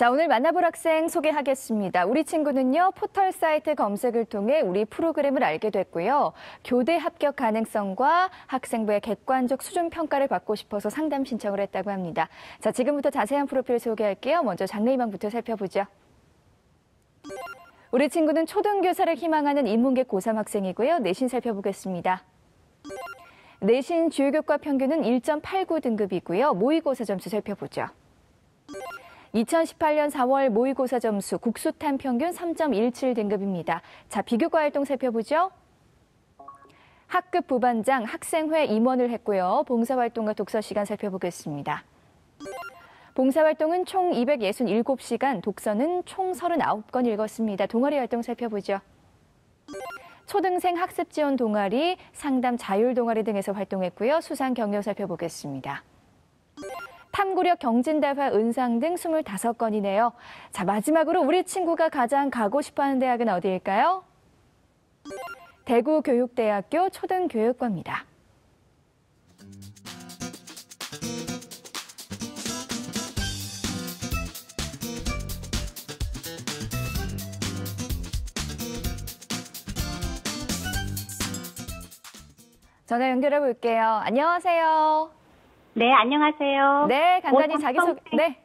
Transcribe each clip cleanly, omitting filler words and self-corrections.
자, 오늘 만나볼 학생 소개하겠습니다. 우리 친구는요, 포털 사이트 검색을 통해 우리 프로그램을 알게 됐고요. 교대 합격 가능성과 학생부의 객관적 수준 평가를 받고 싶어서 상담 신청을 했다고 합니다. 자, 지금부터 자세한 프로필 소개할게요. 먼저 장래희망부터 살펴보죠. 우리 친구는 초등교사를 희망하는 인문계 고3 학생이고요. 내신 살펴보겠습니다. 내신 주요교과 평균은 1.89 등급이고요. 모의고사 점수 살펴보죠. 2018년 4월 모의고사 점수 국수탄 평균 3.17 등급입니다. 자, 비교과 활동 살펴보죠. 학급 부반장, 학생회 임원을 했고요. 봉사활동과 독서시간 살펴보겠습니다. 봉사활동은 총 267시간, 독서는 총 39권 읽었습니다. 동아리 활동 살펴보죠. 초등생 학습 지원 동아리, 상담 자율 동아리 등에서 활동했고요. 수상 경력 살펴보겠습니다. 탐구력 경진대회 은상 등 25건이네요. 자, 마지막으로 우리 친구가 가장 가고 싶어하는 대학은 어디일까요? 대구교육대학교 초등교육과입니다. 전화 연결해 볼게요. 안녕하세요. 네, 안녕하세요. 네, 간단히 자기소개. 네.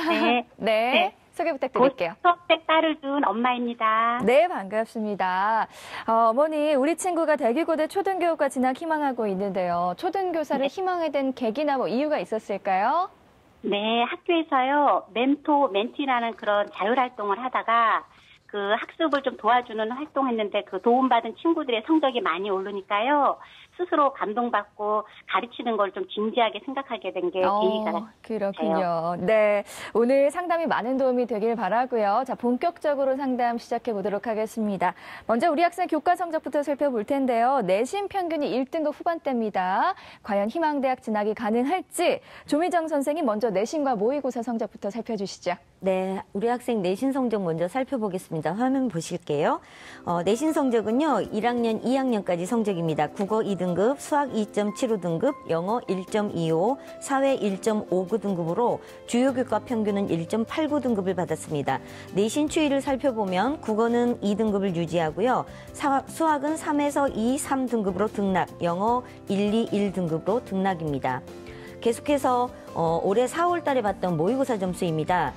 네. 네. 소개 부탁드릴게요. 수업생 딸을 둔 엄마입니다. 네, 반갑습니다. 어머니, 우리 친구가 대기고대 초등교육과 진학 희망하고 있는데요. 초등교사를 희망하게 된 계기나 이유가 있었을까요? 네, 학교에서요, 멘토, 멘티라는 그런 자율활동을 하다가 그 학습을 좀 도와주는 활동했는데 그 도움받은 친구들의 성적이 많이 오르니까요. 스스로 감동받고 가르치는 걸 좀 진지하게 생각하게 된 게 계기가 그렇군요. 네, 오늘 상담이 많은 도움이 되길 바라고요. 자, 본격적으로 상담 시작해 보도록 하겠습니다. 먼저 우리 학생 교과 성적부터 살펴볼 텐데요. 내신 평균이 1등급 후반대입니다. 과연 희망대학 진학이 가능할지 조미정 선생님 먼저 내신과 모의고사 성적부터 살펴주시죠. 네, 우리 학생 내신 성적 먼저 살펴보겠습니다. 화면 보실게요. 내신 성적은요, 1학년, 2학년까지 성적입니다. 국어 2등급, 수학 2.75등급, 영어 1.25, 사회 1.59등급으로 주요교과 평균은 1.89등급을 받았습니다. 내신 추이를 살펴보면 국어는 2등급을 유지하고요. 수학은 3에서 2, 3등급으로 등락, 영어 1, 2, 1등급으로 등락입니다. 계속해서 올해 4월 달에 봤던 모의고사 점수입니다.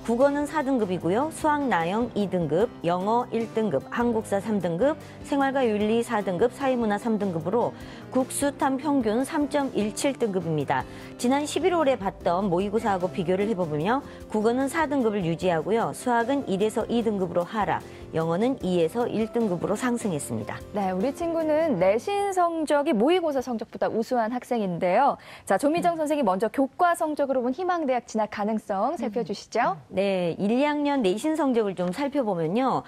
국어는 4등급이고요. 수학 나영 2등급, 영어 1등급, 한국사 3등급, 생활과 윤리 4등급, 사회문화 3등급으로 국수탄 평균 3.17등급입니다. 지난 11월에 봤던 모의고사하고 비교를 해보면 국어는 4등급을 유지하고요. 수학은 1에서 2등급으로 하락, 영어는 2에서 1등급으로 상승했습니다. 네, 우리 친구는 내신 성적이 모의고사 성적보다 우수한 학생인데요. 자, 조미정 선생님 먼저 교과 성적으로 본 희망대학 진학 가능성 살펴주시죠. 네, 1, 2학년 내신 성적을 좀 살펴보면요.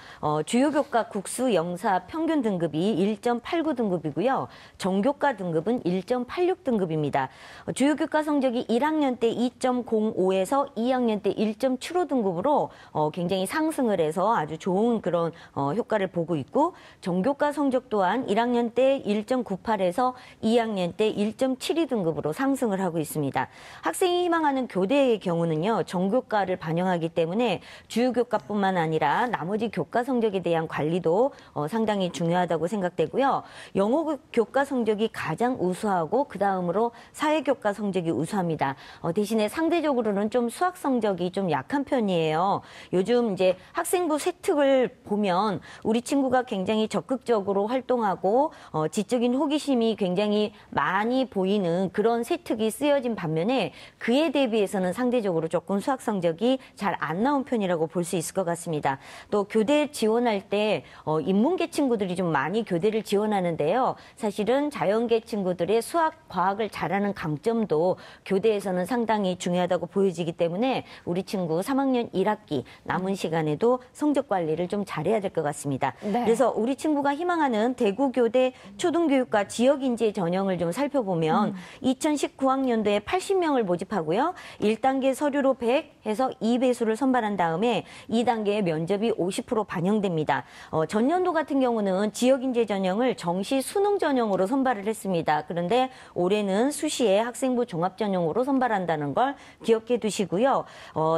주요 교과 국수, 영사 평균 등급이 1.89등급이고요. 정교과 등급은 1.86등급입니다. 주요 교과 성적이 1학년 때 2.05에서 2학년 때 1.75등급으로 굉장히 상승을 해서 아주 좋은 그런 효과를 보고 있고, 정교과 성적 또한 1학년 때 1.98에서 2학년 때 1.72등급으로 상승을 하고 있습니다. 학생이 희망하는 교대의 경우는요, 정교과를 반영하기 때문에 주요 교과뿐만 아니라 나머지 교과 성적에 대한 관리도 상당히 중요하다고 생각되고요. 영어 교과 성적이 가장 우수하고 그 다음으로 사회교과 성적이 우수합니다. 대신에 상대적으로는 좀 수학 성적이 좀 약한 편이에요. 요즘 이제 학생부 세특을 보면 우리 친구가 굉장히 적극적으로 활동하고 지적인 호기심이 굉장히 많이 보이는 그런 세특이 쓰여진 반면에 그에 대비해서는 상대적으로 조금 수학 성적이 잘 안 나온 편이라고 볼 수 있을 것 같습니다. 또 교대 지원할 때 인문계 친구들이 좀 많이 교대를 지원하는데요. 사실은 자연계 친구들의 수학, 과학을 잘하는 강점도 교대에서는 상당히 중요하다고 보여지기 때문에 우리 친구 3학년 1학기 남은 시간에도 성적 관리를 좀 잘해야 될 것 같습니다. 네. 그래서 우리 친구가 희망하는 대구교대 초등교육과 지역인재 전형을 좀 살펴보면 2019학년도에 80명을 모집하고요. 1단계 서류로 100 해서 2배수를 선발한 다음에 2단계에 면접이 50% 반영됩니다. 전년도 같은 경우는 지역인재 전형을 정시 수능 전형으로 선발을 했습니다. 그런데 올해는 수시에 학생부 종합 전형으로 선발한다는 걸 기억해 두시고요.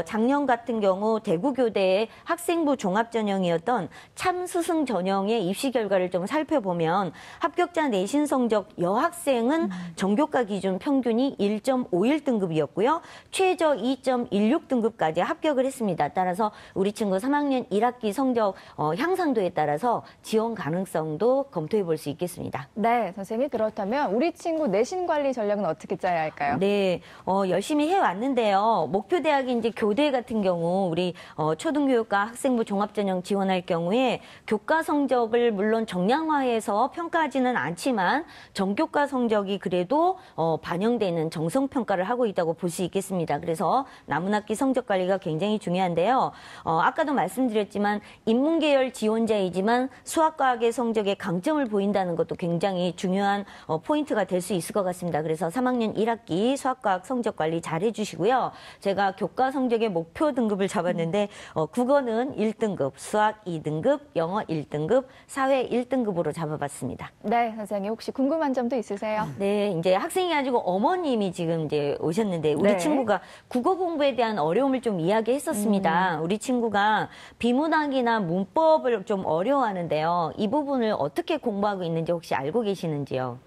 작년 같은 경우 대구교대의 학생부 종합 전형이었던 참스승 전형의 입시 결과를 좀 살펴보면 합격자 내신 성적 여학생은 전교과 기준 평균이 1.51등급이었고요. 최저 2.16등급까지 합격을 했습니다. 따라서 우리 친구 3학년 1학기 성적 향상도에 따라서 지원 가능성도 검토해 볼 수 있겠습니다. 네, 선생님 그렇다면 우리 친구 내신 관리 전략은 어떻게 짜야 할까요? 네, 열심히 해왔는데요. 목표 대학이 이제 교대 같은 경우 우리 초등교육과 학생부 종합전형 지원할 경우에 교과 성적을 물론 정량화해서 평가하지는 않지만 전교과 성적이 그래도 반영되는 정성평가를 하고 있다고 볼 수 있겠습니다. 그래서 남은 학기 성적 관리가 굉장히 중요한데요. 아까도 말씀드렸지만 인문계열 지원자이지만 수학과학의 성적에 강점을 보인다는 것도 굉장히 중요한 포인트가 될 수 있을 것 같습니다. 그래서 3학년 1학기 수학과학 성적 관리 잘 해주시고요. 제가 교과 성적의 목표 등급을 잡았는데 국어는 1등급, 수학 2등급, 영어 1등급, 사회 1등급으로 잡아봤습니다. 네, 선생님 혹시 궁금한 점도 있으세요? 네, 이제 학생이 아니고 어머님이 지금 이제 오셨는데 우리 네. 친구가 국어 공부에 대한 어려움을 좀 이야기했었습니다. 우리 친구가 비문학이나 문법을 좀 어려워하는데요. 이 부분을 어떻게 공부하고 있는지 혹시 알고 계시는지요?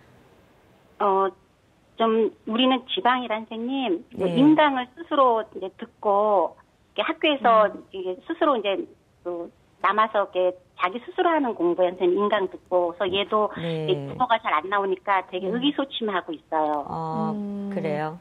좀 우리는 지방이란 선생님 네. 인강을 스스로 이제 듣고 이렇게 학교에서 이게 스스로 이제 또 남아서 이렇게 자기 스스로 하는 공부에 선생님 인강 듣고 그래서 얘도 네. 이게 국어가 잘 안 나오니까 되게 의기소침하고 있어요. 그래요.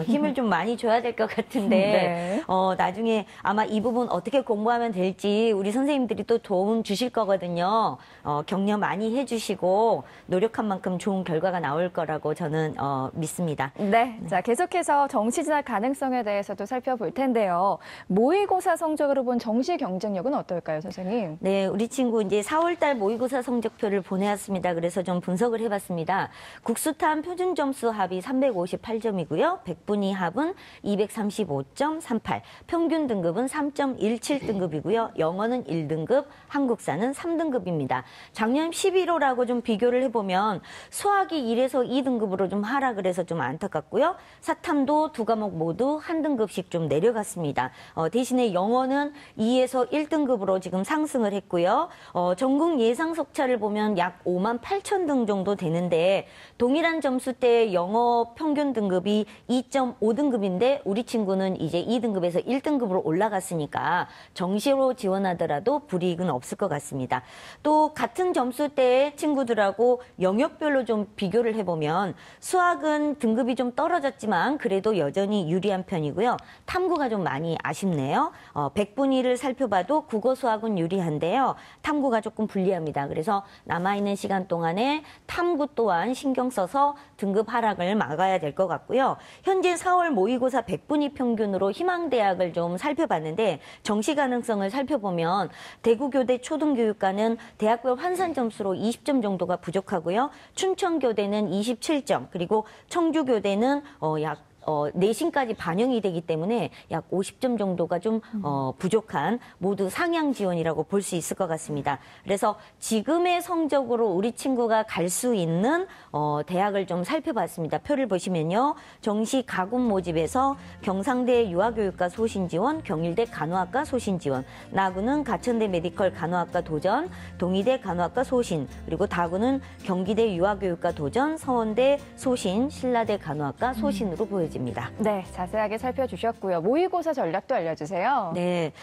힘을 좀 많이 줘야 될 것 같은데, 네. 나중에 아마 이 부분 어떻게 공부하면 될지 우리 선생님들이 또 도움 주실 거거든요. 격려 많이 해주시고, 노력한 만큼 좋은 결과가 나올 거라고 저는, 믿습니다. 네, 자 계속해서 정시 진학 가능성에 대해서도 살펴볼 텐데요. 모의고사 성적으로 본 정시 경쟁력은 어떨까요, 선생님? 네, 우리 친구 이제 4월달 모의고사 성적표를 보내왔습니다. 그래서 좀 분석을 해봤습니다. 국수탄 표준 점수 합이 358점이고요. 백분위 합은 235.38, 평균 등급은 3.17등급이고요. 영어는 1등급, 한국사는 3등급입니다. 작년 11호라고 좀 비교를 해보면 수학이 1에서 2등급으로 좀 하락을 해서 좀 안타깝고요. 사탐도 두 과목 모두 한 등급씩 좀 내려갔습니다. 대신에 영어는 2에서 1등급으로 지금 상승을 했고요. 전국 예상 석차를 보면 약 5만 8천 등 정도 되는데 동일한 점수대 영어 평균 등급이 2.5등급인데 우리 친구는 이제 2등급에서 1등급으로 올라갔으니까 정시로 지원하더라도 불이익은 없을 것 같습니다. 또 같은 점수대의 친구들하고 영역별로 좀 비교를 해보면 수학은 등급이 좀 떨어졌지만 그래도 여전히 유리한 편이고요. 탐구가 좀 많이 아쉽네요. 100분위를 살펴봐도 국어 수학은 유리한데요. 탐구가 조금 불리합니다. 그래서 남아있는 시간 동안에 탐구 또한 신경 써서 등급 하락을 막아야 될 것 같고요. 현재 4월 모의고사 100분위 평균으로 희망대학을 좀 살펴봤는데 정시 가능성을 살펴보면 대구교대 초등교육과는 대학별 환산 점수로 20점 정도가 부족하고요. 춘천교대는 27점, 그리고 청주교대는 약 내신까지 반영이 되기 때문에 약 50점 정도가 좀 부족한 모두 상향 지원이라고 볼 수 있을 것 같습니다. 그래서 지금의 성적으로 우리 친구가 갈 수 있는 대학을 좀 살펴봤습니다. 표를 보시면요. 정시 가군 모집에서 경상대 유아교육과 소신지원, 경일대 간호학과 소신지원, 나군은 가천대 메디컬 간호학과 도전, 동의대 간호학과 소신, 그리고 다군은 경기대 유아교육과 도전, 서원대 소신, 신라대 간호학과 소신으로 보여집니다. 네, 자세하게 살펴주셨고요. 모의고사 전략도 알려주세요. 네.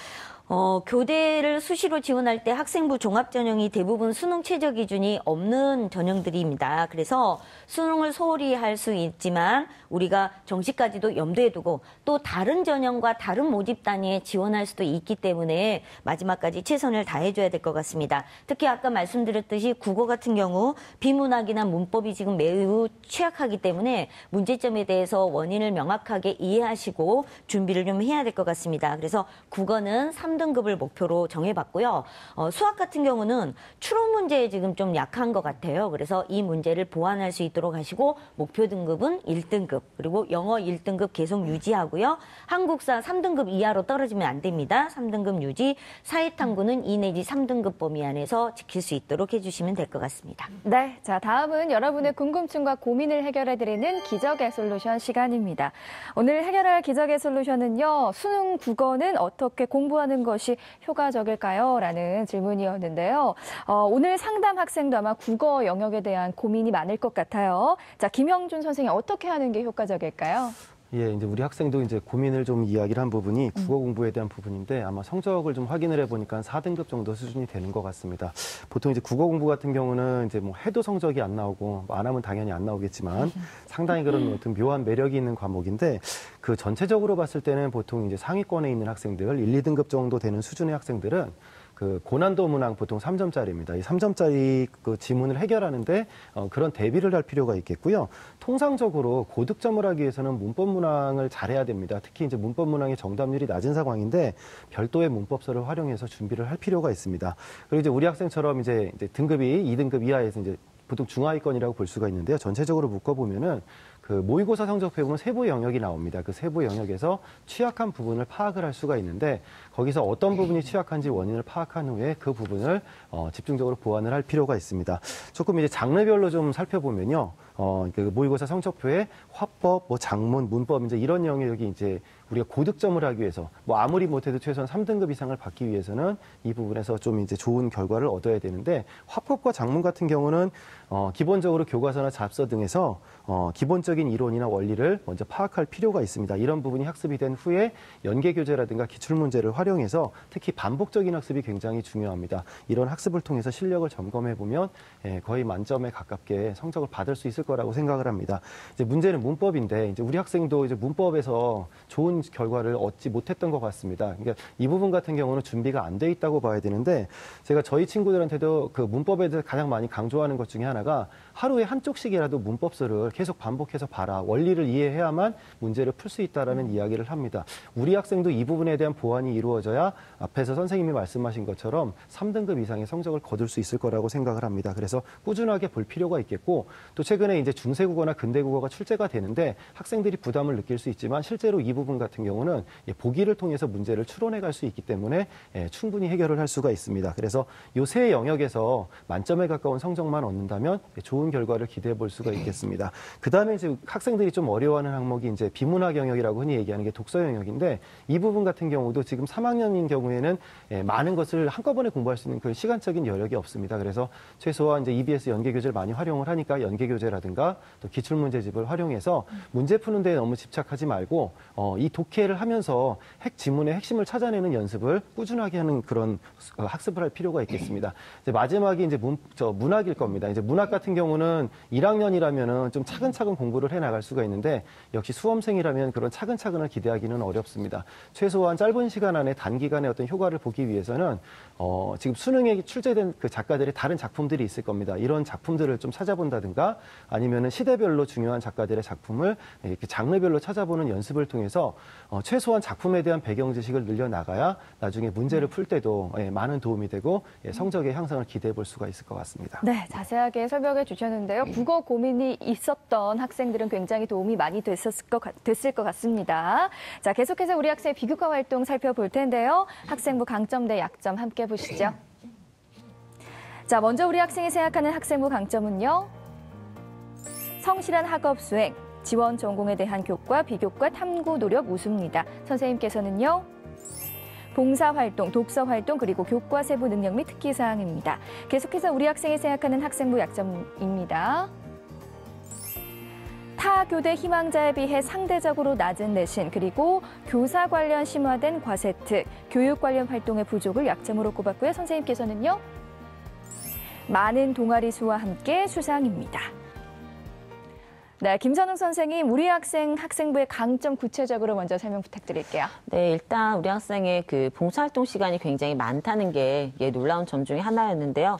교대를 수시로 지원할 때 학생부 종합전형이 대부분 수능 최저 기준이 없는 전형들입니다. 그래서 수능을 소홀히 할 수 있지만 우리가 정시까지도 염두에 두고 또 다른 전형과 다른 모집 단위에 지원할 수도 있기 때문에 마지막까지 최선을 다해줘야 될 것 같습니다. 특히 아까 말씀드렸듯이 국어 같은 경우 비문학이나 문법이 지금 매우 취약하기 때문에 문제점에 대해서 원인을 명확하게 이해하시고 준비를 좀 해야 될 것 같습니다. 그래서 국어는 3 3등급을 목표로 정해봤고요. 수학 같은 경우는 추론 문제에 지금 좀 약한 것 같아요. 그래서 이 문제를 보완할 수 있도록 하시고 목표 등급은 1등급, 그리고 영어 1등급 계속 유지하고요. 한국사 3등급 이하로 떨어지면 안 됩니다. 3등급 유지, 사회탐구는 2 내지 3등급 범위 안에서 지킬 수 있도록 해주시면 될 것 같습니다. 네, 자 다음은 여러분의 궁금증과 고민을 해결해드리는 기적의 솔루션 시간입니다. 오늘 해결할 기적의 솔루션은요. 수능 국어는 어떻게 공부하는 것이 효과적일까요? 라는 질문이었는데요. 오늘 상담 학생도 아마 국어 영역에 대한 고민이 많을 것 같아요. 자, 김형준 선생님 어떻게 하는 게 효과적일까요? 예, 이제 우리 학생도 이제 고민을 좀 이야기를 한 부분이 국어 공부에 대한 부분인데 아마 성적을 좀 확인을 해보니까 4등급 정도 수준이 되는 것 같습니다. 보통 이제 국어 공부 같은 경우는 이제 뭐 해도 성적이 안 나오고 안 하면 당연히 안 나오겠지만 상당히 그런 어떤 묘한 매력이 있는 과목인데 그 전체적으로 봤을 때는 보통 이제 상위권에 있는 학생들 1, 2등급 정도 되는 수준의 학생들은 그 고난도 문항 보통 3점짜리입니다. 이 3점짜리 그 지문을 해결하는데 그런 대비를 할 필요가 있겠고요. 통상적으로 고득점을 하기 위해서는 문법 문항을 잘해야 됩니다. 특히 이제 문법 문항의 정답률이 낮은 상황인데 별도의 문법서를 활용해서 준비를 할 필요가 있습니다. 그리고 이제 우리 학생처럼 이제 등급이 2등급 이하에서 이제 보통 중하위권이라고 볼 수가 있는데요. 전체적으로 묶어보면은 그 모의고사 성적표에 보면 세부 영역이 나옵니다. 그 세부 영역에서 취약한 부분을 파악을 할 수가 있는데 거기서 어떤 부분이 취약한지 원인을 파악한 후에 그 부분을 집중적으로 보완을 할 필요가 있습니다. 조금 이제 장르별로 좀 살펴보면요. 그 모의고사 성적표에 화법, 뭐 작문, 문법 이제 이런 영역이 이제 우리가 고득점을 하기 위해서 뭐 아무리 못해도 최소한 3등급 이상을 받기 위해서는 이 부분에서 좀 이제 좋은 결과를 얻어야 되는데 화법과 작문 같은 경우는 기본적으로 교과서나 잡서 등에서 기본적인 이론이나 원리를 먼저 파악할 필요가 있습니다. 이런 부분이 학습이 된 후에 연계교재라든가 기출문제를 활용해서 특히 반복적인 학습이 굉장히 중요합니다. 이런 학습을 통해서 실력을 점검해 보면 거의 만점에 가깝게 성적을 받을 수 있을 거라고 생각을 합니다. 이제 문제는 문법인데 이제 우리 학생도 이제 문법에서 좋은 결과를 얻지 못했던 것 같습니다. 그러니까 이 부분 같은 경우는 준비가 안 돼 있다고 봐야 되는데 제가 저희 친구들한테도 그 문법에 대해서 가장 많이 강조하는 것 중에 하나가 하루에 한쪽씩이라도 문법서를 계속 반복해서 봐라. 원리를 이해해야만 문제를 풀 수 있다라는 이야기를 합니다. 우리 학생도 이 부분에 대한 보완이 이루어져야 앞에서 선생님이 말씀하신 것처럼 3등급 이상의 성적을 거둘 수 있을 거라고 생각을 합니다. 그래서 꾸준하게 볼 필요가 있겠고 또 최근에 이제 중세국어나 근대국어가 출제가 되는데 학생들이 부담을 느낄 수 있지만 실제로 이 부분 같은 경우는 보기를 통해서 문제를 추론해 갈 수 있기 때문에 충분히 해결을 할 수가 있습니다. 그래서 이 세 영역에서 만점에 가까운 성적만 얻는다면 좋은 결과를 기대해 볼 수가 있겠습니다. 그 다음에 이제 학생들이 좀 어려워하는 항목이 이제 비문학 영역이라고 흔히 얘기하는 게 독서 영역인데 이 부분 같은 경우도 지금 3학년인 경우에는 많은 것을 한꺼번에 공부할 수 있는 그 시간적인 여력이 없습니다. 그래서 최소한 이제 EBS 연계교재를 많이 활용을 하니까 연계교재라든가 또 기출문제집을 활용해서 문제 푸는 데에 너무 집착하지 말고 이 독해를 하면서 지문의 핵심을 찾아내는 연습을 꾸준하게 하는 그런 학습을 할 필요가 있겠습니다. 이제 마지막이 이제 문학일 겁니다. 이제 문학 같은 경우는 1학년이라면은 좀 차근차근 공부를 해 나갈 수가 있는데 역시 수험생이라면 그런 차근차근을 기대하기는 어렵습니다. 최소한 짧은 시간 안에 단기간에 어떤 효과를 보기 위해서는 지금 수능에 출제된 그 작가들의 다른 작품들이 있을 겁니다. 이런 작품들을 좀 찾아본다든가 아니면은 시대별로 중요한 작가들의 작품을 이렇게 장르별로 찾아보는 연습을 통해서 최소한 작품에 대한 배경 지식을 늘려 나가야 나중에 문제를 풀 때도 많은 도움이 되고 성적의 향상을 기대해 볼 수가 있을 것 같습니다. 네, 자세하게 설명해 주셨는데요. 국어 고민이 있었던 학생들은 굉장히 도움이 많이 됐을 것 같습니다. 자, 계속해서 우리 학생의 비교과 활동 살펴볼 텐데요. 학생부 강점 대 약점 함께 보시죠. 자, 먼저 우리 학생이 생각하는 학생부 강점은요. 성실한 학업 수행, 지원 전공에 대한 교과, 비교과, 탐구 노력 우수입니다. 선생님께서는요. 봉사활동, 독서활동, 그리고 교과 세부 능력 및 특기사항입니다. 계속해서 우리 학생이 생각하는 학생부 약점입니다. 타 교대 희망자에 비해 상대적으로 낮은 내신, 그리고 교사 관련 심화된 과세특, 교육 관련 활동의 부족을 약점으로 꼽았고요. 선생님께서는요. 많은 동아리 수와 함께 수상입니다. 네, 김선웅 선생님, 우리 학생부의 강점 구체적으로 먼저 설명 부탁드릴게요. 네, 일단 우리 학생의 그 봉사활동 시간이 굉장히 많다는 게 놀라운 점 중에 하나였는데요.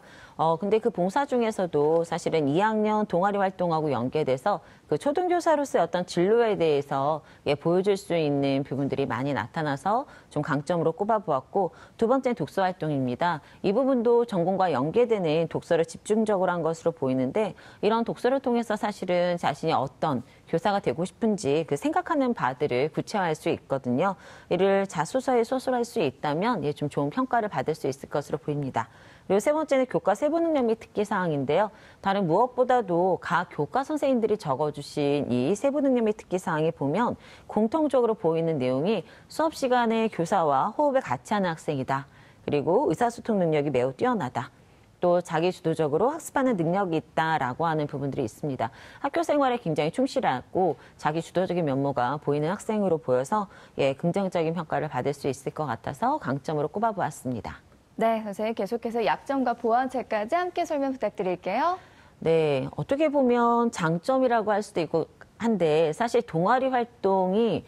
근데 그 봉사 중에서도 사실은 2학년 동아리 활동하고 연계돼서 그 초등교사로서의 어떤 진로에 대해서 보여줄 수 있는 부분들이 많이 나타나서 좀 강점으로 꼽아보았고, 두 번째는 독서 활동입니다. 이 부분도 전공과 연계되는 독서를 집중적으로 한 것으로 보이는데, 이런 독서를 통해서 사실은 자신이 어떤 교사가 되고 싶은지 그 생각하는 바들을 구체화할 수 있거든요. 이를 자소서에 소설할 수 있다면 좀 좋은 평가를 받을 수 있을 것으로 보입니다. 그리고 세 번째는 교과 세부 능력 및 특기 사항인데요. 다른 무엇보다도 각 교과 선생님들이 적어주신 이 세부 능력 및 특기 사항에 보면 공통적으로 보이는 내용이 수업 시간에 교사와 호흡을 같이 하는 학생이다. 그리고 의사소통 능력이 매우 뛰어나다. 또 자기 주도적으로 학습하는 능력이 있다라고 하는 부분들이 있습니다. 학교 생활에 굉장히 충실하고 자기 주도적인 면모가 보이는 학생으로 보여서 긍정적인 평가를 받을 수 있을 것 같아서 강점으로 꼽아보았습니다. 네, 선생님 계속해서 약점과 보완책까지 함께 설명 부탁드릴게요. 네, 어떻게 보면 장점이라고 할 수도 있고 한데, 사실 동아리 활동이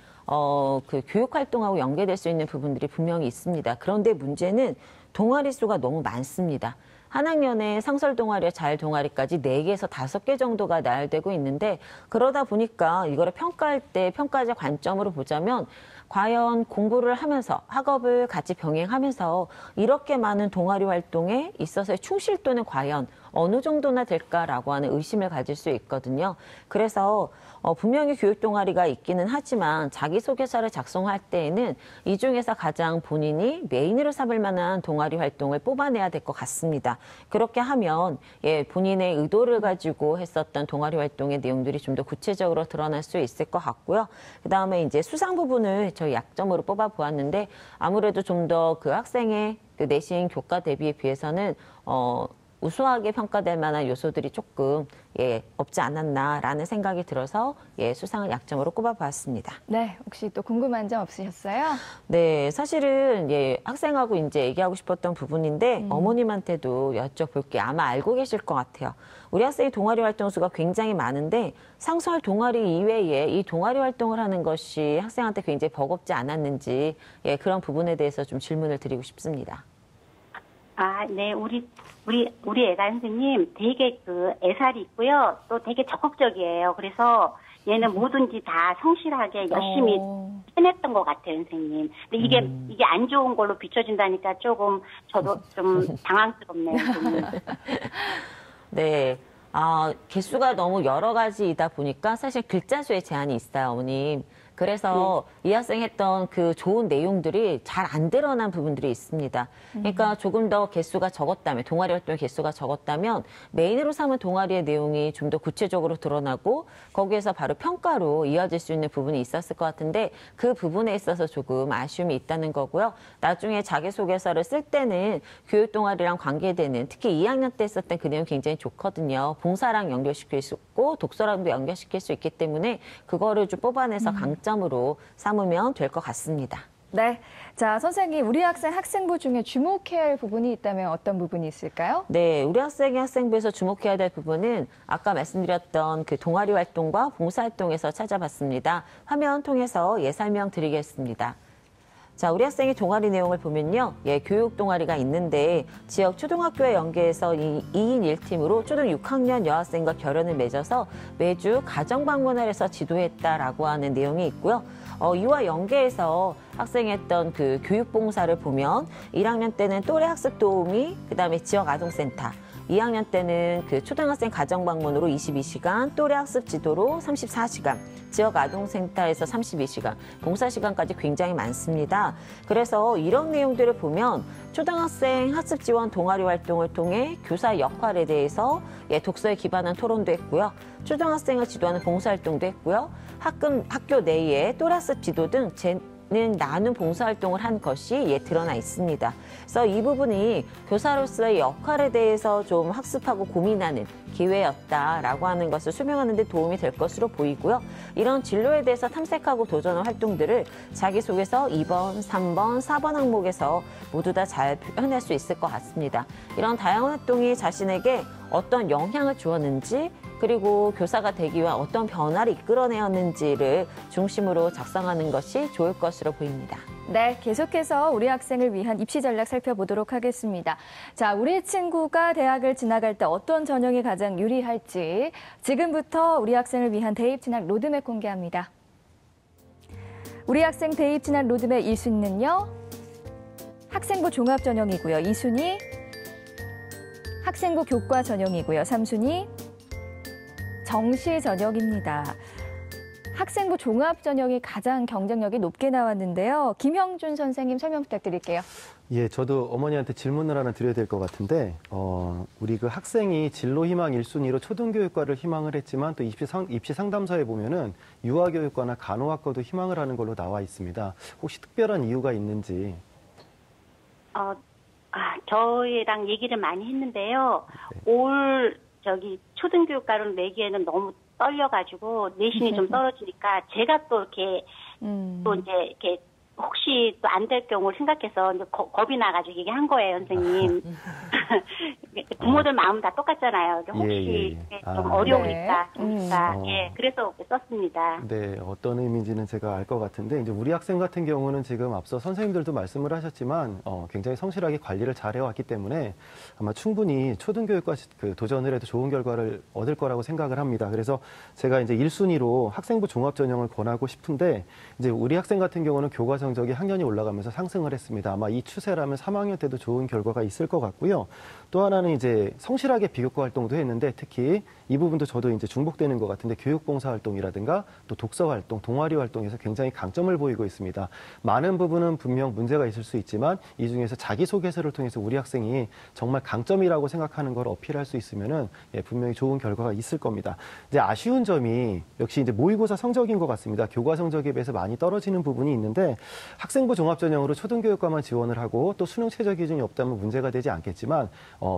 그 교육 활동하고 연계될 수 있는 부분들이 분명히 있습니다. 그런데 문제는 동아리 수가 너무 많습니다. 한 학년에 상설 동아리와 자율 동아리까지 4개에서 5개 정도가 나열되고 있는데, 그러다 보니까 이거를 평가할 때 평가자 관점으로 보자면 과연 공부를 하면서 학업을 같이 병행하면서 이렇게 많은 동아리 활동에 있어서의 충실도는 과연 어느 정도나 될까라고 하는 의심을 가질 수 있거든요. 그래서 분명히 교육 동아리가 있기는 하지만 자기소개서를 작성할 때에는 이 중에서 가장 본인이 메인으로 삼을 만한 동아리 활동을 뽑아내야 될 것 같습니다. 그렇게 하면 본인의 의도를 가지고 했었던 동아리 활동의 내용들이 좀 더 구체적으로 드러날 수 있을 것 같고요. 그다음에 이제 수상 부분을 저희 약점으로 뽑아 보았는데, 아무래도 좀 더 그 학생의 그 내신 교과 대비에 비해서는 우수하게 평가될 만한 요소들이 조금 없지 않았나라는 생각이 들어서 수상을 약점으로 꼽아보았습니다. 네, 혹시 또 궁금한 점 없으셨어요? 네, 사실은 학생하고 이제 얘기하고 싶었던 부분인데 어머님한테도 여쭤볼 게 아마 알고 계실 것 같아요. 우리 학생이 동아리 활동 수가 굉장히 많은데 상설 동아리 이외에 이 동아리 활동을 하는 것이 학생한테 굉장히 버겁지 않았는지 그런 부분에 대해서 좀 질문을 드리고 싶습니다. 네, 우리 애가 선생님 되게 그 애살이 있고요. 또 되게 적극적이에요. 그래서 얘는 뭐든지 다 성실하게 열심히 해냈던 것 같아요, 선생님. 근데 이게 안 좋은 걸로 비춰진다니까 조금 저도 좀 당황스럽네요. 네. 개수가 너무 여러 가지이다 보니까 사실 글자 수에 제한이 있어요, 어머님. 그래서 이 학생이 했던 그 좋은 내용들이 잘 안 드러난 부분들이 있습니다. 그러니까 조금 더 개수가 적었다면, 동아리 활동의 개수가 적었다면 메인으로 삼은 동아리의 내용이 좀 더 구체적으로 드러나고 거기에서 바로 평가로 이어질 수 있는 부분이 있었을 것 같은데, 그 부분에 있어서 조금 아쉬움이 있다는 거고요. 나중에 자기소개서를 쓸 때는 교육 동아리랑 관계되는, 특히 2학년 때 썼던 그 내용 굉장히 좋거든요. 봉사랑 연결시킬 수 있고 독서랑도 연결시킬 수 있기 때문에 그거를 좀 뽑아내서 강점으로 삼으면 될 것 같습니다. 네. 자, 선생님, 우리 학생부 중에 주목해야 할 부분이 있다면 어떤 부분이 있을까요? 네, 우리 학생부에서 주목해야 될 부분은 아까 말씀드렸던 그 동아리 활동과 봉사활동에서 찾아봤습니다. 화면 통해서 설명드리겠습니다. 자, 우리 학생의 동아리 내용을 보면요. 교육 동아리가 있는데 지역 초등학교에 연계해서 2인 1팀으로 초등 6학년 여학생과 결연을 맺어서 매주 가정 방문을 해서 지도했다라고 하는 내용이 있고요. 이와 연계해서 학생이 했던 그 교육 봉사를 보면 1학년 때는 또래 학습 도우미, 그다음에 지역 아동센터, 2학년 때는 그 초등학생 가정 방문으로 22시간, 또래 학습 지도로 34시간, 지역 아동센터에서 32시간, 봉사 시간까지 굉장히 많습니다. 그래서 이런 내용들을 보면 초등학생 학습 지원 동아리 활동을 통해 교사 역할에 대해서 독서에 기반한 토론도 했고요. 초등학생을 지도하는 봉사활동도 했고요. 학교 내에 또래 학습 지도 등 나눈 봉사활동을 한 것이 드러나 있습니다. 그래서 이 부분이 교사로서의 역할에 대해서 좀 학습하고 고민하는 기회였다라고 하는 것을 설명하는 데 도움이 될 것으로 보이고요. 이런 진로에 대해서 탐색하고 도전한 활동들을 자기소개서 2번, 3번, 4번 항목에서 모두 다 잘 표현할 수 있을 것 같습니다. 이런 다양한 활동이 자신에게 어떤 영향을 주었는지 그리고 교사가 되기 위한 어떤 변화를 이끌어내었는지를 중심으로 작성하는 것이 좋을 것으로 보입니다. 네, 계속해서 우리 학생을 위한 입시 전략 살펴보도록 하겠습니다. 자, 우리 친구가 대학을 진학할 때 어떤 전형이 가장 유리할지 지금부터 우리 학생을 위한 대입 진학 로드맵 공개합니다. 우리 학생 대입 진학 로드맵 1순위는요. 학생부 종합 전형이고요. 2순위 학생부 교과 전형이고요. 3순위 정시 전형입니다. 학생부 종합 전형이 가장 경쟁력이 높게 나왔는데요. 김형준 선생님 설명 부탁드릴게요. 예, 저도 어머니한테 질문을 하나 드려야 될 것 같은데, 우리 그 학생이 진로 희망 1순위로 초등교육과를 희망을 했지만 또 입시 상담서에 보면은 유아교육과나 간호학과도 희망을 하는 걸로 나와 있습니다. 혹시 특별한 이유가 있는지? 저희랑 얘기를 많이 했는데요. 네. 올 초등교육과를 내기에는 너무 떨려가지고 내신이 좀 떨어지니까 제가 또 이렇게 또 이제 이렇게 혹시 또 안 될 경우를 생각해서 이제 겁이 나가지고 얘기한 거예요, 선생님. 부모들 마음 다 똑같잖아요. 혹시 좀 어려우니까, 예, 그래서 썼습니다. 네, 어떤 의미인지는 제가 알 것 같은데, 이제 우리 학생 같은 경우는 지금 앞서 선생님들도 말씀을 하셨지만, 굉장히 성실하게 관리를 잘 해왔기 때문에 아마 충분히 초등교육과 도전을 해도 좋은 결과를 얻을 거라고 생각을 합니다. 그래서 제가 이제 1순위로 학생부 종합 전형을 권하고 싶은데, 이제 우리 학생 같은 경우는 교과 성적이 학년이 올라가면서 상승을 했습니다. 아마 이 추세라면 3학년 때도 좋은 결과가 있을 것 같고요. 또 하나는 이제 성실하게 비교과 활동도 했는데 특히 이 부분도 저도 이제 중복되는 것 같은데 교육봉사 활동이라든가 또 독서 활동, 동아리 활동에서 굉장히 강점을 보이고 있습니다. 많은 부분은 분명 문제가 있을 수 있지만 이 중에서 자기소개서를 통해서 우리 학생이 정말 강점이라고 생각하는 걸 어필할 수 있으면은 분명히 좋은 결과가 있을 겁니다. 이제 아쉬운 점이 역시 이제 모의고사 성적인 것 같습니다. 교과 성적에 비해서 많이 떨어지는 부분이 있는데 학생부 종합 전형으로 초등교육과만 지원을 하고 또 수능 최저 기준이 없다면 문제가 되지 않겠지만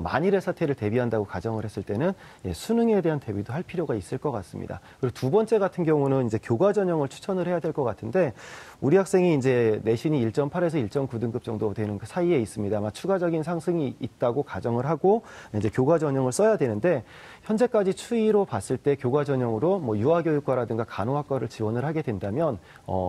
만일의 사태를 대비한다고 가정을 했을 때는 수능에 대한 대비도 할 필요가 있을 것 같습니다. 그리고 두 번째 같은 경우는 이제 교과 전형을 추천을 해야 될 것 같은데 우리 학생이 이제 내신이 1.8에서 1.9 등급 정도 되는 그 사이에 있습니다. 아마 추가적인 상승이 있다고 가정을 하고 이제 교과 전형을 써야 되는데 현재까지 추이로 봤을 때 교과 전형으로 뭐 유아교육과라든가 간호학과를 지원을 하게 된다면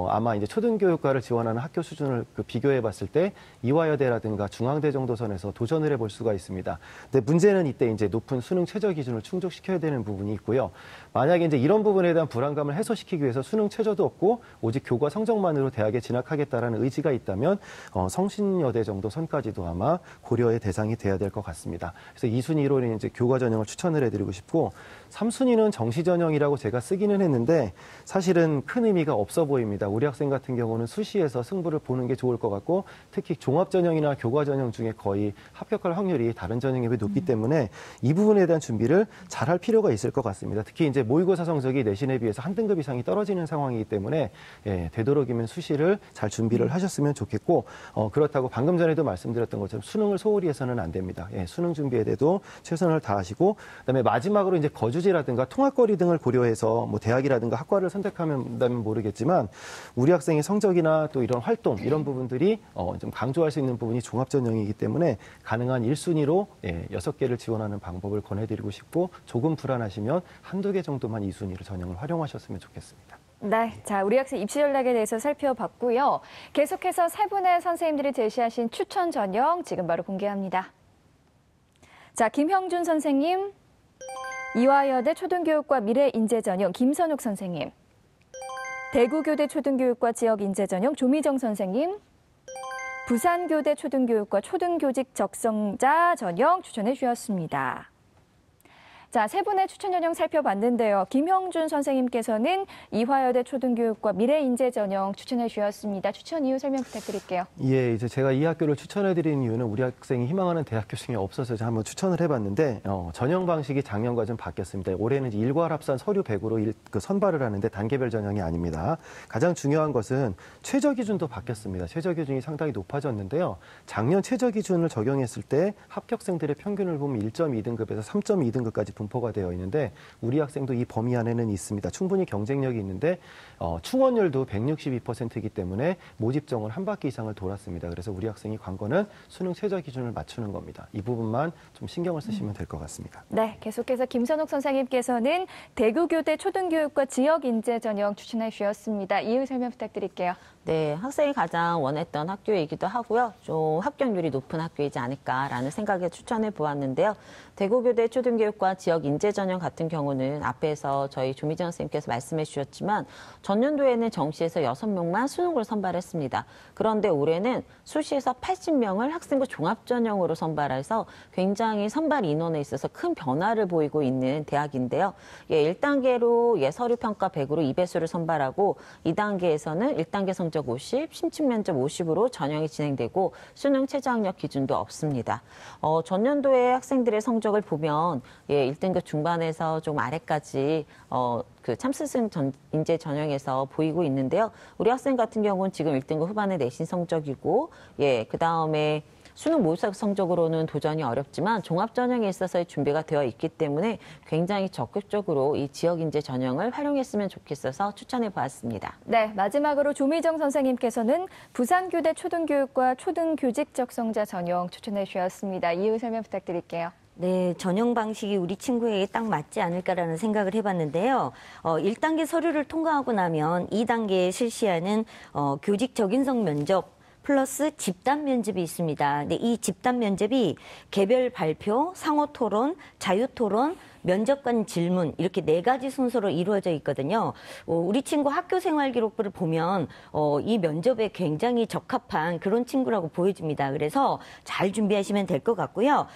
아마 이제 초등교육과를 지원하는 학교 수준을 비교해 봤을 때 이화여대라든가 중앙대 정도 선에서 도전을 해볼 수가 있습니다. 근데 문제는 이때 이제 높은 수능 최저 기준을 충족시켜야 되는 부분이 있고요. 만약에 이제 이런 부분에 대한 불안감을 해소시키기 위해서 수능 최저도 없고 오직 교과 성적만으로 대학에 진학하겠다라는 의지가 있다면 성신여대 정도 선까지도 아마 고려의 대상이 돼야 될 것 같습니다. 그래서 2순위로 이제 교과 전형을 추천을 해드리고 싶고 3순위는 정시 전형이라고 제가 쓰기는 했는데 사실은 큰 의미가 없어 보입니다. 우리 학생 같은 경우는 수시에서 승부를 보는 게 좋을 것 같고 특히 종합 전형이나 교과 전형 중에 거의 합격할 확률이 다른 전형에 비해 높기 때문에 이 부분에 대한 준비를 잘할 필요가 있을 것 같습니다. 특히 이제 모의고사 성적이 내신에 비해서 한 등급 이상이 떨어지는 상황이기 때문에 되도록이면 수시를 잘 준비를 하셨으면 좋겠고 그렇다고 방금 전에도 말씀드렸던 것처럼 수능을 소홀히 해서는 안 됩니다. 수능 준비에 대해도 최선을 다하시고 그다음에 마지막으로 이제 거주지라든가 통학거리 등을 고려해서 뭐 대학이라든가 학과를 선택한다면 모르겠지만 우리 학생의 성적이나 또 이런 활동 이런 부분들이 좀 강조할 수 있는 부분이 종합전형이기 때문에 가능한 1순위로 6개를 지원하는 방법을 권해드리고 싶고 조금 불안하시면 한두 개 정도만 2순위로 전형을 활용하셨으면 좋겠습니다. 네, 자 우리 학생 입시 전략에 대해서 살펴봤고요. 계속해서 세 분의 선생님들이 제시하신 추천 전형 지금 바로 공개합니다. 자, 김형준 선생님, 이화여대 초등교육과 미래인재전형 김선욱 선생님, 대구교대 초등교육과 지역인재전형 조미정 선생님, 부산교대 초등교육과 초등교직 적성자 전형 추천해 주셨습니다. 자, 세 분의 추천 전형 살펴봤는데요. 김형준 선생님께서는 이화여대 초등교육과 미래인재 전형 추천해 주셨습니다. 추천 이유 설명 부탁드릴게요. 예, 이제 제가 이 학교를 추천해드린 이유는 우리 학생이 희망하는 대학교 중에 없어서 한번 추천을 해봤는데 전형 방식이 작년과 좀 바뀌었습니다. 올해는 일괄합산 서류 100으로 선발을 하는데 단계별 전형이 아닙니다. 가장 중요한 것은 최저 기준도 바뀌었습니다. 최저 기준이 상당히 높아졌는데요. 작년 최저 기준을 적용했을 때 합격생들의 평균을 보면 1.2등급에서 3.2등급까지 분포가 되어 있는데 우리 학생도 이 범위 안에는 있습니다. 충분히 경쟁력이 있는데 충원율도 162%이기 때문에 모집정을 한 바퀴 이상을 돌았습니다. 그래서 우리 학생이 관건은 수능 최저 기준을 맞추는 겁니다. 이 부분만 좀 신경을 쓰시면 될 것 같습니다. 네, 계속해서 김선욱 선생님께서는 대구교대 초등교육과 지역인재전형 추천해 주셨습니다. 이유 설명 부탁드릴게요. 네, 학생이 가장 원했던 학교이기도 하고요. 좀 합격률이 높은 학교이지 않을까라는 생각에 추천해 보았는데요. 대구교대 초등교육과 지역인재전형 같은 경우는 앞에서 저희 조미정 선생님께서 말씀해 주셨지만 전년도에는 정시에서 6명만 수능을 선발했습니다. 그런데 올해는 수시에서 80명을 학생부 종합전형으로 선발해서 굉장히 선발 인원에 있어서 큰 변화를 보이고 있는 대학인데요. 1단계로 서류평가 100으로 2배수를 선발하고 2단계에서는 1단계 성적 50, 심층 면접 50으로 전형이 진행되고 수능 최저학력 기준도 없습니다. 전년도에 학생들의 성적을 보면 1등급 중반에서 좀 아래까지 그 참스승 인재 전형에서 보이고 있는데요. 우리 학생 같은 경우는 지금 1등급 후반의 내신 성적이고 그다음에 수능 모의고사 성적으로는 도전이 어렵지만 종합전형에 있어서의 준비가 되어 있기 때문에 굉장히 적극적으로 이 지역인재 전형을 활용했으면 좋겠어서 추천해 보았습니다. 네, 마지막으로 조미정 선생님께서는 부산교대 초등교육과 초등교직 적성자 전형 추천해 주셨습니다. 이유 설명 부탁드릴게요. 네, 전형 방식이 우리 친구에게 딱 맞지 않을까라는 생각을 해봤는데요. 1단계 서류를 통과하고 나면 2단계에 실시하는 교직 적인성 면접 플러스 집단 면접이 있습니다. 근데 이 집단 면접이 개별 발표, 상호 토론, 자유 토론, 면접관 질문 이렇게 4가지 순서로 이루어져 있거든요. 우리 친구 학교 생활 기록부를 보면 이 면접에 굉장히 적합한 그런 친구라고 보여집니다. 그래서 잘 준비하시면 될 것 같고요.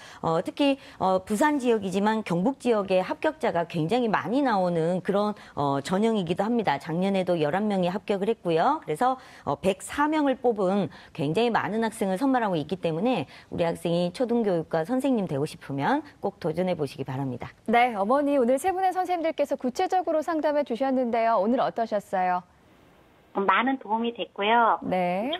특히 부산 지역이지만 경북 지역의 합격자가 굉장히 많이 나오는 그런 전형이기도 합니다. 작년에도 11명이 합격을 했고요. 그래서 104명을 뽑은 굉장히 많은 학생을 선발하고 있기 때문에 우리 학생이 초등교육과 선생님 되고 싶으면 꼭 도전해 보시기 바랍니다. 네, 어머니 오늘 세 분의 선생님들께서 구체적으로 상담해 주셨는데요. 오늘 어떠셨어요? 많은 도움이 됐고요. 네.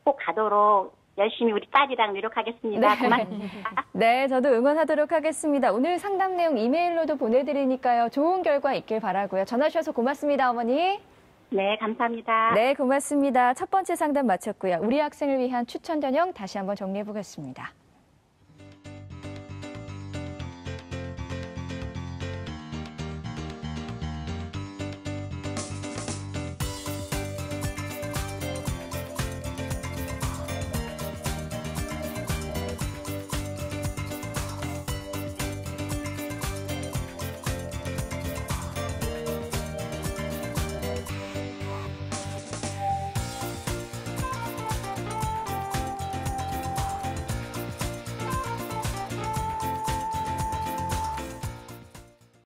꼭 가도록 열심히 우리 딸이랑 노력하겠습니다. 고맙습니다. 네, 저도 응원하도록 하겠습니다. 오늘 상담 내용 이메일로도 보내드리니까요. 좋은 결과 있길 바라고요. 전화 주셔서 고맙습니다, 어머니. 네, 감사합니다. 네, 고맙습니다. 첫 번째 상담 마쳤고요. 우리 학생을 위한 추천 전형 다시 한번 정리해 보겠습니다.